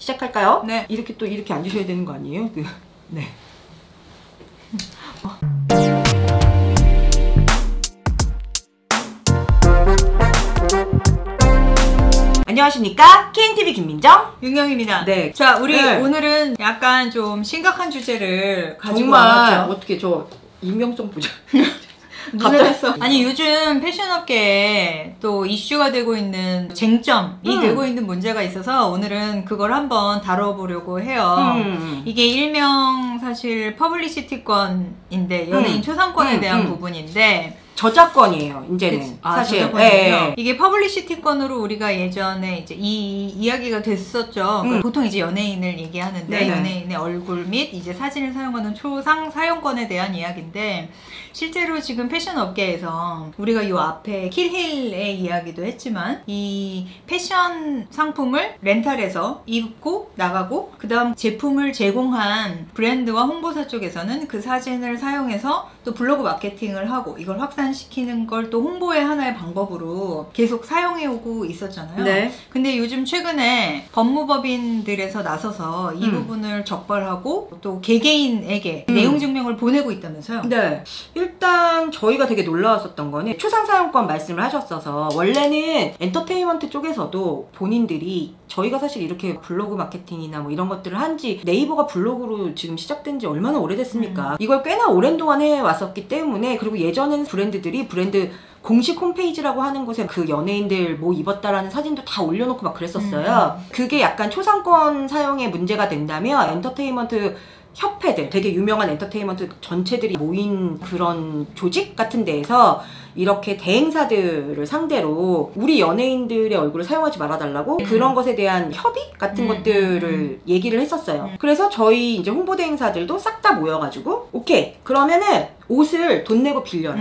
시작할까요? 네. 이렇게 또 이렇게 앉으셔야 되는 거 아니에요? 네. 안녕하십니까? KNTV 김민정 윤경입니다. 네. 자, 우리 네. 오늘은 약간 좀 심각한 주제를 가지고 정말 왔죠. 어떻게 저 임명성 보자. 눈을 했어. 아니, 요즘 패션업계에 또 이슈가 되고 있는 쟁점이 되고 있는 문제가 있어서 오늘은 그걸 한번 다뤄보려고 해요. 이게 일명 사실 퍼블리시티권인데 연예인 초상권에 대한 부분인데 저작권이에요, 이제는. 사실. 저작권이요. 네. 이게 퍼블리시티권으로 우리가 예전에 이제 이 이야기가 됐었죠. 그러니까 보통 이제 연예인을 얘기하는데 네네. 연예인의 얼굴 및 이제 사진을 사용하는 초상 사용권에 대한 이야기인데 실제로 지금 패션 업계에서 우리가 이 앞에 킬힐의 이야기도 했지만 이 패션 상품을 렌탈해서 입고 나가고 그 다음 제품을 제공한 브랜드와 홍보사 쪽에서는 그 사진을 사용해서 또 블로그 마케팅을 하고 이걸 확산시키는 걸 또 홍보의 하나의 방법으로 계속 사용해오고 있었잖아요. 네. 근데 요즘 최근에 법무법인들에서 나서서 이 부분을 적발하고 또 개개인에게 내용 증명을 보내고 있다면서요? 네. 일단 저희가 되게 놀라웠었던 거는 초상 사용권 말씀을 하셨어서 원래는 엔터테인먼트 쪽에서도 본인들이 저희가 사실 이렇게 블로그 마케팅이나 뭐 이런 것들을 한지 네이버가 블로그로 지금 시작된 지 얼마나 오래됐습니까? 이걸 꽤나 오랜 동안 해왔었기 때문에 그리고 예전에는 브랜드들이 브랜드 공식 홈페이지라고 하는 곳에 그 연예인들 뭐 입었다라는 사진도 다 올려놓고 막 그랬었어요. 그게 약간 초상권 사용에 문제가 된다면 엔터테인먼트 협회들, 되게 유명한 엔터테인먼트 전체들이 모인 그런 조직 같은 데에서 이렇게 대행사들을 상대로 우리 연예인들의 얼굴을 사용하지 말아달라고 그런 것에 대한 협의 같은 것들을 얘기를 했었어요. 그래서 저희 이제 홍보대행사들도 싹 다 모여가지고 오케이, 그러면은 옷을 돈 내고 빌려라.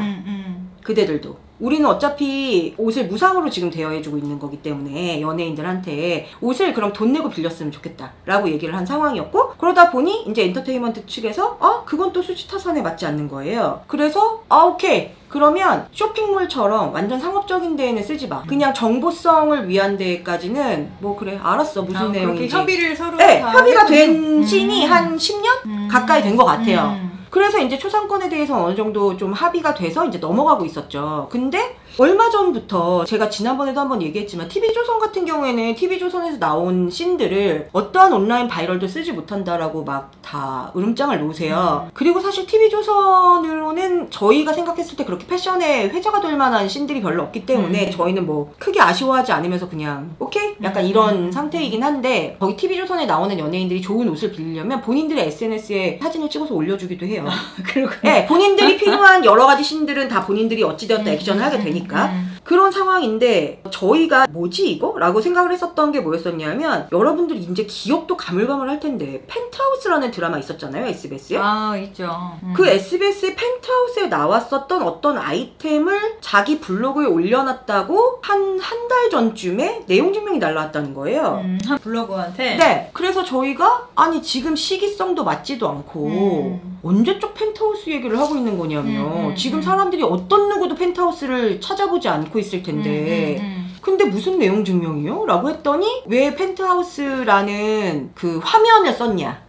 그대들도. 우리는 어차피 옷을 무상으로 지금 대여해주고 있는 거기 때문에 연예인들한테 옷을 그럼 돈 내고 빌렸으면 좋겠다 라고 얘기를 한 상황이었고, 그러다 보니 이제 엔터테인먼트 측에서 그건 또 수지타산에 맞지 않는 거예요. 그래서 오케이, 그러면 쇼핑몰처럼 완전 상업적인 데에는 쓰지 마. 그냥 정보성을 위한 데까지는 뭐 그래 알았어 무슨 내용인지. 그렇게 협의를 서로 네, 다 협의가 된 씬이 한 10년 가까이 된 것 같아요. 그래서 이제 초상권에 대해서 어느 정도 좀 합의가 돼서 이제 넘어가고 있었죠. 근데 얼마 전부터 제가 지난번에도 한번 얘기했지만 TV조선 같은 경우에는 TV조선에서 나온 씬들을 어떠한 온라인 바이럴도 쓰지 못한다라고 막 다 으름장을 놓으세요. 그리고 사실 TV조선으로는 저희가 생각했을 때 그렇게 패션에 회자가 될 만한 씬들이 별로 없기 때문에 저희는 뭐 크게 아쉬워하지 않으면서 그냥 오케이? 약간 이런 상태이긴 한데 거기 TV조선에 나오는 연예인들이 좋은 옷을 빌리려면 본인들의 SNS에 사진을 찍어서 올려주기도 해요. 그렇군요. 네, 본인들이 필요한 여러 가지 씬들은 다 본인들이 어찌되었다 액션을 하게 되니까 그런 상황인데 저희가 뭐지 이거? 라고 생각을 했었던 게 뭐였었냐면 여러분들이 이제 기억도 가물가물할 텐데 펜트하우스라는 드라마 있었잖아요, SBS에. 있죠. 그 SBS의 펜트하우스에 나왔었던 어떤 아이템을 자기 블로그에 올려놨다고 한 달 전쯤에 내용 증명이 날라왔다는 거예요. 한 블로거한테? 네. 그래서 저희가 아니 지금 시기성도 맞지도 않고 언제적 펜트하우스 얘기를 하고 있는 거냐며 지금 사람들이 어떤 누구도 펜트하우스를 찾아보지 않고 있을 텐데 근데 무슨 내용 증명이요? 라고 했더니 왜 펜트하우스라는 그 화면을 썼냐?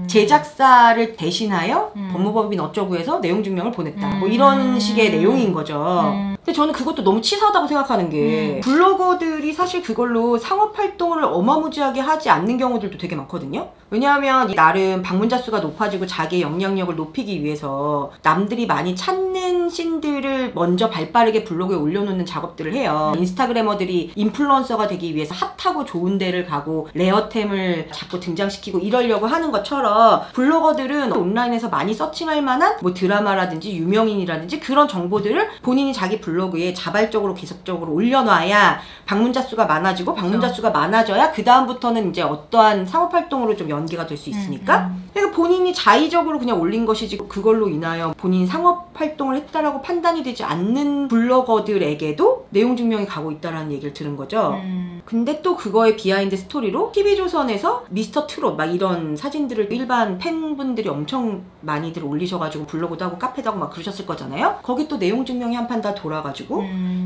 제작사를 대신하여 법무법인 어쩌고 해서 내용 증명을 보냈다. 뭐 이런 식의 내용인 거죠. 근데 저는 그것도 너무 치사하다고 생각하는 게 블로거들이 사실 그걸로 상업활동을 어마무지하게 하지 않는 경우들도 되게 많거든요. 왜냐하면 나름 방문자 수가 높아지고 자기의 영향력을 높이기 위해서 남들이 많이 찾는 씬들을 먼저 발빠르게 블로그에 올려놓는 작업들을 해요. 인스타그래머들이 인플루언서가 되기 위해서 핫하고 좋은 데를 가고 레어템을 자꾸 등장시키고 이러려고 하는 것처럼 블로거들은 온라인에서 많이 서칭할 만한 뭐 드라마라든지 유명인이라든지 그런 정보들을 본인이 자기 블로그에 자발적으로 계속적으로 올려놔야 방문자 수가 많아지고 방문자 수가 많아져야 그 다음부터는 이제 어떠한 상업활동으로 좀 연계가 될 수 있으니까 그러니까 본인이 자의적으로 그냥 올린 것이지 그걸로 인하여 본인이 상업활동을 했다라고 판단이 되지 않는 블로거들에게도 내용 증명이 가고 있다는 얘기를 들은 거죠. 근데 또 그거의 비하인드 스토리로 TV조선에서 미스터 트롯 막 이런 사진들을 일반 팬분들이 엄청 많이들 올리셔가지고 블로그도 하고 카페도 하고 막 그러셨을 거잖아요. 거기 또 내용 증명이 한 판 다 돌아가지고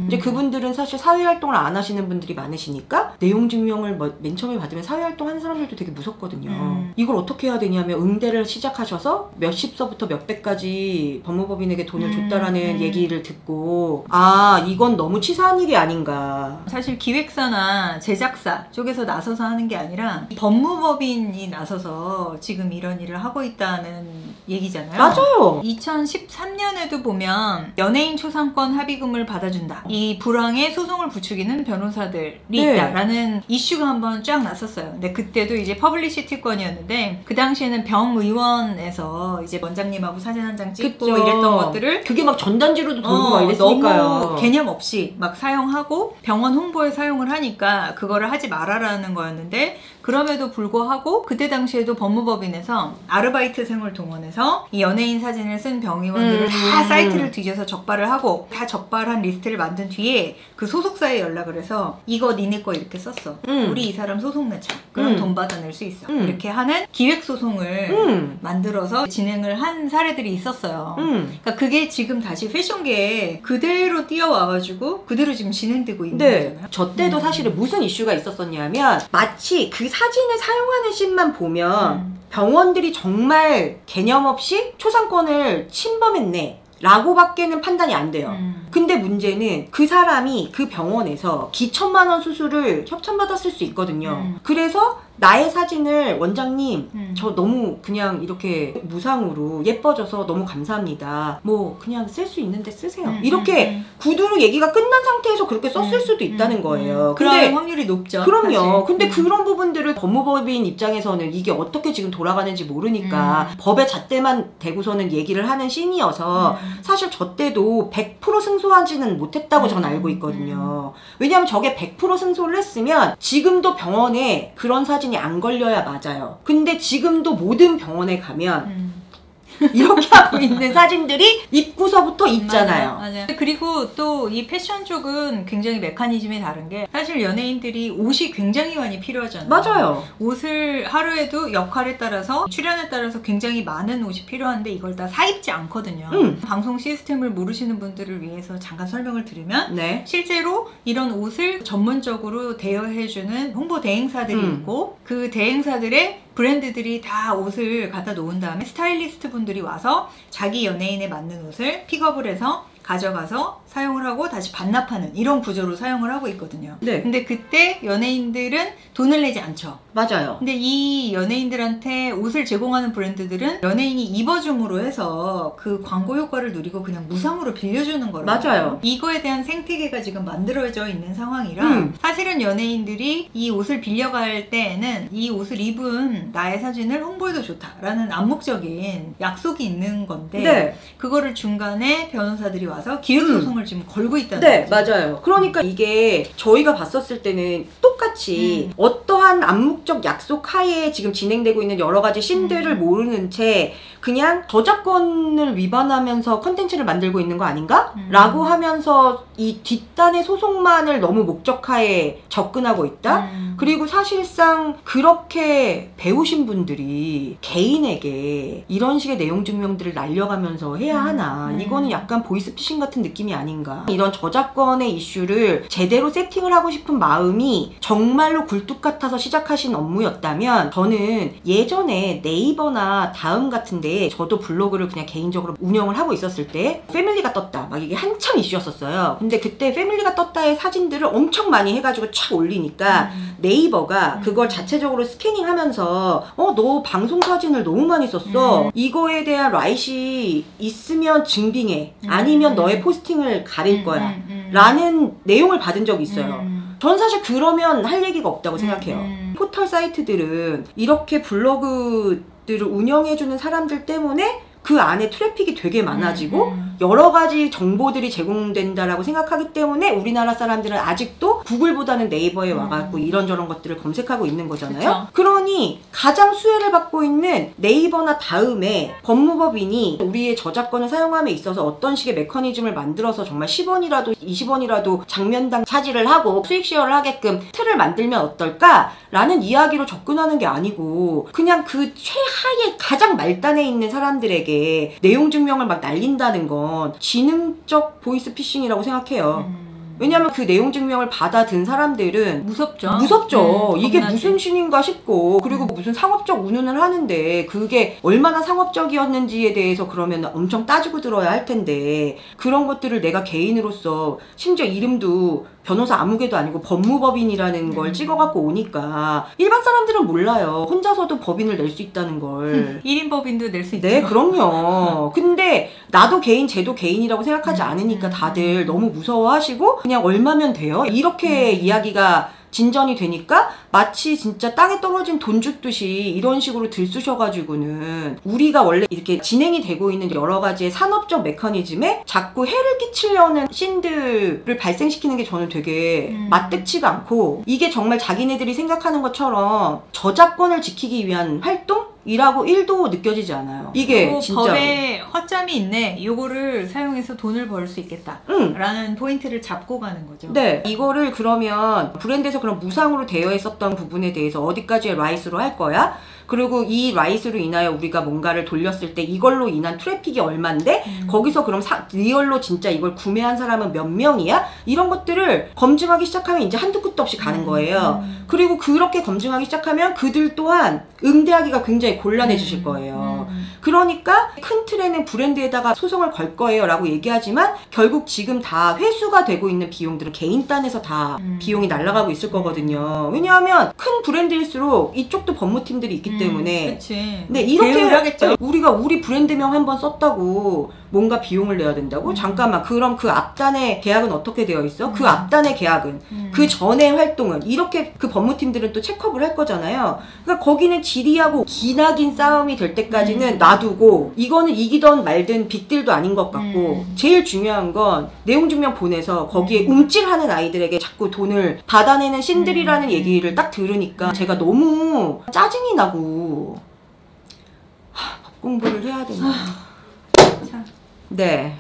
이제 그분들은 사실 사회활동을 안 하시는 분들이 많으시니까 내용 증명을 맨 처음에 받으면 사회활동 하는 사람들도 되게 무섭거든요. 이걸 어떻게 해야 되냐면 응대를 시작하셔서 몇십서부터 몇백까지 법무법인에게 돈을 줬다라는 얘기를 듣고 아 이건 너무 치사한 일이 아닌가. 사실 기획사나 제작사 쪽에서 나서서 하는 게 아니라 법무법인이 나서서 지금 이런 일을 하고 있다는 얘기잖아요. 맞아요. 2013년에도 보면 연예인 초상권 합의금을 받아준다. 이 불황에 소송을 부추기는 변호사들이 있다라는 이슈가 한번 쫙 났었어요. 근데 그때도 이제 퍼블리시티권이었는데 그 당시에는 병의원에서 이제 원장님하고 사진 한 장 찍고 그쵸. 이랬던 것들을 그게 막 전단지로도 돌고 막 이랬으니까요. 너무 개념 없이 막 사용하고 병원 홍보에 사용을 하니까 그거를 하지 말아라는 거였는데 그럼에도 불구하고 그때 당시에도 법무법인에서 아르바이트생을 동원해서 이 연예인 사진을 쓴 병의원들을 다 사이트를 뒤져서 적발을 하고 다 적발한 리스트를 만든 뒤에 그 소속사에 연락을 해서 이거 니네 거 이렇게 썼어. 우리 이 사람 소송 내자. 그럼 돈 받아낼 수 있어. 이렇게 하는 기획소송을 만들어서 진행을 한 사례들이 있었어요. 그러니까 그게 지금 다시 패션계에 그대로 뛰어와가지고 그대로 지금 진행되고 있는 거잖아요. 저 때도 사실은 무슨 이슈가 있었었냐면 마치 그 사진을 사용하는 씬만 보면 병원들이 정말 개념 없이 초상권을 침범했네 라고 밖에는 판단이 안 돼요. 근데 문제는 그 사람이 그 병원에서 기천만 원 수술을 협찬받았을 수 있거든요. 그래서 나의 사진을 원장님 저 너무 그냥 이렇게 무상으로 예뻐져서 너무 감사합니다. 뭐 그냥 쓸 수 있는데 쓰세요. 이렇게 구두로 얘기가 끝난 상태에서 그렇게 썼을 수도 있다는 거예요. 그럴 근데 확률이 높죠. 그럼요. 사실. 근데 그런 부분들을 법무법인 입장에서는 이게 어떻게 지금 돌아가는지 모르니까 법의 잣대만 대고서는 얘기를 하는 씬이어서 사실 저 때도 100% 승소하지는 못했다고 전 알고 있거든요. 왜냐하면 저게 100% 승소를 했으면 지금도 병원에 그런 사진이 안 걸려야 맞아요. 근데 지금도 모든 병원에 가면 이렇게 하고 있는 사진들이 입구서부터 있잖아요. 맞아요. 그리고 또 이 패션 쪽은 굉장히 메커니즘이 다른 게 사실 연예인들이 옷이 굉장히 많이 필요하잖아요. 맞아요. 옷을 하루에도 역할에 따라서 출연에 따라서 굉장히 많은 옷이 필요한데 이걸 다 사입지 않거든요. 방송 시스템을 모르시는 분들을 위해서 잠깐 설명을 드리면 실제로 이런 옷을 전문적으로 대여해주는 홍보 대행사들이 있고 그 대행사들의 브랜드들이 다 옷을 갖다 놓은 다음에 스타일리스트 분들이 와서 자기 연예인에 맞는 옷을 픽업을 해서 가져가서 사용을 하고 다시 반납하는 이런 구조로 사용을 하고 있거든요. 근데 그때 연예인들은 돈을 내지 않죠. 맞아요. 근데 이 연예인들한테 옷을 제공하는 브랜드들은 연예인이 입어줌으로 해서 그 광고 효과를 누리고 그냥 무상으로 빌려주는 거라고. 맞아요. 이거에 대한 생태계가 지금 만들어져 있는 상황이라 사실은 연예인들이 이 옷을 빌려갈 때에는 이 옷을 입은 나의 사진을 홍보해도 좋다라는 암묵적인 약속이 있는 건데 그거를 중간에 변호사들이 와서 기획소송을 지금 걸고 있다는 거죠. 맞아요. 그러니까 이게 저희가 봤었을 때는 똑같이 어떠한 암묵적 약속 하에 지금 진행되고 있는 여러 가지 씬들을 모르는 채 그냥 저작권을 위반하면서 컨텐츠를 만들고 있는 거 아닌가? 라고 하면서 이 뒷단의 소송만을 너무 목적하에 접근하고 있다? 그리고 사실상 그렇게 배우신 분들이 개인에게 이런 식의 내용 증명들을 날려가면서 해야 하나? 이거는 약간 보이스피싱 같은 느낌이 아닌가? 이런 저작권의 이슈를 제대로 세팅을 하고 싶은 마음이 정말로 굴뚝 같아서 시작하신 업무였다면 저는 예전에 네이버나 다음 같은데 저도 블로그를 그냥 개인적으로 운영을 하고 있었을 때 패밀리가 떴다 막 이게 한참 이슈였었어요. 근데 그때 패밀리가 떴다의 사진들을 엄청 많이 해가지고 촥 올리니까 네이버가 그걸 자체적으로 스캐닝하면서 너 방송 사진을 너무 많이 썼어. 이거에 대한 라이시 있으면 증빙해. 아니면 너의 포스팅을 가릴 거야. 라는 내용을 받은 적이 있어요. 전 사실 그러면 할 얘기가 없다고 생각해요. 포털 사이트들은 이렇게 블로그들을 운영해주는 사람들 때문에 그 안에 트래픽이 되게 많아지고 여러 가지 정보들이 제공된다라고 생각하기 때문에 우리나라 사람들은 아직도 구글보다는 네이버에 와갖고 이런저런 것들을 검색하고 있는 거잖아요. 그쵸. 그러니 가장 수혜를 받고 있는 네이버나 다음에 법무법인이 우리의 저작권을 사용함에 있어서 어떤 식의 메커니즘을 만들어서 정말 10원이라도 20원이라도 장면당 차지를 하고 수익 쉐어를 하게끔 틀을 만들면 어떨까라는 이야기로 접근하는 게 아니고 그냥 그 최하의 가장 말단에 있는 사람들에게 내용 증명을 막 날린다는 건 지능적 보이스피싱이라고 생각해요. 왜냐하면 그 내용 증명을 받아든 사람들은 무섭죠. 이게 겁나지. 무슨 신인가 싶고 그리고 무슨 상업적 운운을 하는데 그게 얼마나 상업적이었는지에 대해서 그러면 엄청 따지고 들어야 할 텐데 그런 것들을 내가 개인으로서 심지어 이름도 변호사 아무개도 아니고 법무법인이라는 걸 찍어갖고 오니까 일반 사람들은 몰라요. 혼자서도 법인을 낼 수 있다는 걸. 1인 법인도 낼 수 있죠. 네, 그럼요. 근데 나도 개인, 쟤도 개인이라고 생각하지 않으니까 다들 너무 무서워하시고 그냥 얼마면 돼요? 이렇게 이야기가 진전이 되니까 마치 진짜 땅에 떨어진 돈 줍듯이 이런 식으로 들쑤셔가지고는 우리가 원래 이렇게 진행이 되고 있는 여러 가지의 산업적 메커니즘에 자꾸 해를 끼치려는 씬들을 발생시키는 게 저는 되게 맞득치가 않고 이게 정말 자기네들이 생각하는 것처럼 저작권을 지키기 위한 활동? 이라고 1도 느껴지지 않아요. 이게 진짜 법에 허점이 있네. 요거를 사용해서 돈을 벌 수 있겠다. 라는 포인트를 잡고 가는 거죠. 네. 이거를 그러면 브랜드에서 그런 무상으로 되어 있었던 부분에 대해서 어디까지의 라이스로 할 거야? 그리고 이 라이스로 인하여 우리가 뭔가를 돌렸을 때 이걸로 인한 트래픽이 얼만데 거기서 그럼 리얼로 진짜 이걸 구매한 사람은 몇 명이야? 이런 것들을 검증하기 시작하면 이제 한두 끝도 없이 가는 거예요. 그리고 그렇게 검증하기 시작하면 그들 또한 응대하기가 굉장히 곤란해지실 거예요. 그러니까 큰 틀에는 브랜드에다가 소송을 걸 거예요 라고 얘기하지만 결국 지금 다 회수가 되고 있는 비용들은 개인 딴에서 다 비용이 날아가고 있을 거거든요. 왜냐하면 큰 브랜드일수록 이쪽도 법무팀들이 있기 때문에 그치. 네, 이렇게 하겠죠. 우리가 우리 브랜드명 한번 썼다고 뭔가 비용을 내야 된다고? 잠깐만, 그럼 그 앞단의 계약은 어떻게 되어 있어? 그 앞단의 계약은 그 전의 활동은 이렇게 그 법무팀들은 또 체크업을 할 거잖아요. 그러니까 거기는 지리하고 기나긴 싸움이 될 때까지는 놔두고 이거는 이기던 말든 빅딜도 아닌 것 같고 제일 중요한 건 내용 증명 보내서 거기에 움찔하는 아이들에게 자꾸 돈을 받아내는 신들이라는 얘기를 딱 들으니까 제가 너무 짜증이 나고 법 공부를 해야 되나. 참. 네.